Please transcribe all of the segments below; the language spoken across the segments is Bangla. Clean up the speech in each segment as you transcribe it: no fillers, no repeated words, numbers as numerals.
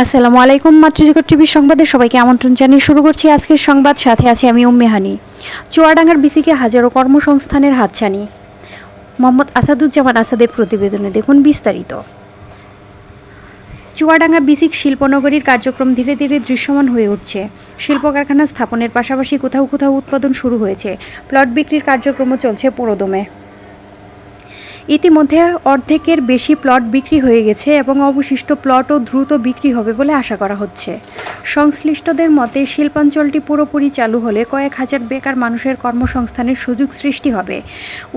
আসসালামু আলাইকুম। মাতৃজগৎ টিভির সংবাদে সবাইকে আমন্ত্রণ জানিয়ে শুরু করছি আজকের সংবাদ। সাথে আছি আমি উম্মে হানি। চুয়াডাঙ্গার বিসিকে হাজারো কর্মসংস্থানের হাতছানি। মোহাম্মদ আসাদুজ্জামান আসাদের প্রতিবেদনে দেখুন বিস্তারিত। চুয়াডাঙ্গা বিসিক শিল্পনগরীর কার্যক্রম ধীরে ধীরে দৃশ্যমান হয়ে উঠছে। শিল্প কারখানা স্থাপনের পাশাপাশি কোথাও কোথাও উৎপাদন শুরু হয়েছে। প্লট বিক্রির কার্যক্রমও চলছে পুরোদমে। ইতিমধ্যে অর্ধেকের বেশি প্লট বিক্রি হয়ে গেছে এবং অবশিষ্ট প্লটও দ্রুত বিক্রি হবে বলে আশা করা হচ্ছে। সংশ্লিষ্টদের মতে শিল্পাঞ্চলটি পুরোপুরি চালু হলে কয়েক হাজার বেকার মানুষের কর্মসংস্থানের সুযোগ সৃষ্টি হবে।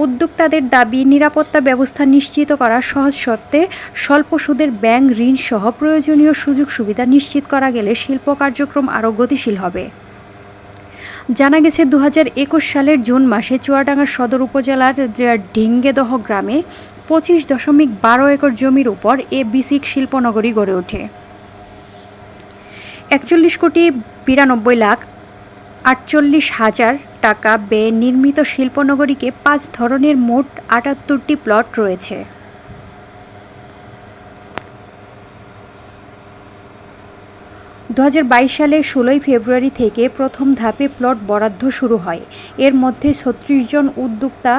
উদ্যোক্তাদের দাবি, নিরাপত্তা ব্যবস্থা নিশ্চিত করা সহজ শর্তে স্বল্প সুদের ব্যাংক ঋণ সহ প্রয়োজনীয় সুযোগ সুবিধা নিশ্চিত করা গেলে শিল্প কার্যক্রম আরও গতিশীল হবে। জানা গেছে 2021 সালের জুন মাসে চুয়াডাঙ্গা সদর উপজেলার ঢিঙ্গেদহ গ্রামে 25.12 একর জমির উপর এ বিসিক শিল্পনগরী গড়ে ওঠে। 41,92,48,000 টাকা ব্যয়ে নির্মিত শিল্পনগরীকে 5 ধরনের মোট 78টি প্লট রয়েছে। দু সালের 16 ফেব্রুয়ারি থেকে প্রথম ধাপে প্লট বরাদ্দ শুরু হয়। এর মধ্যে 36 জন উদ্যোক্তা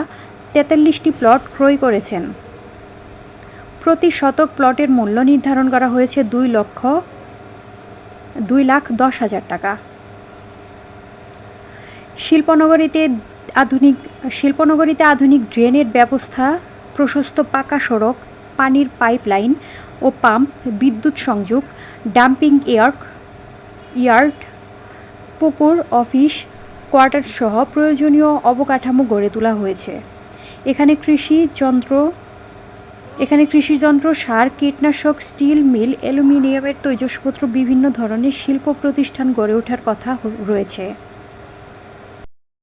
43টি প্লট ক্রয় করেছেন। প্রতি শতক প্লটের মূল্য নির্ধারণ করা হয়েছে 2,10,000 টাকা। শিল্পনগরীতে আধুনিক ড্রেনের ব্যবস্থা, প্রশস্ত পাকা সড়ক, পানির পাইপলাইন ও পাম্প, বিদ্যুৎ সংযোগ, ডাম্পিং ইয়ার্ড, পুকুর, অফিস, কোয়ার্টার সহ প্রয়োজনীয় অবকাঠামো গড়ে তোলা হয়েছে। এখানে কৃষিযন্ত্র, সার, কীটনাশক, স্টিল মিল, অ্যালুমিনিয়ামের তৈজসপত্র, বিভিন্ন ধরনের শিল্প প্রতিষ্ঠান গড়ে ওঠার কথা রয়েছে।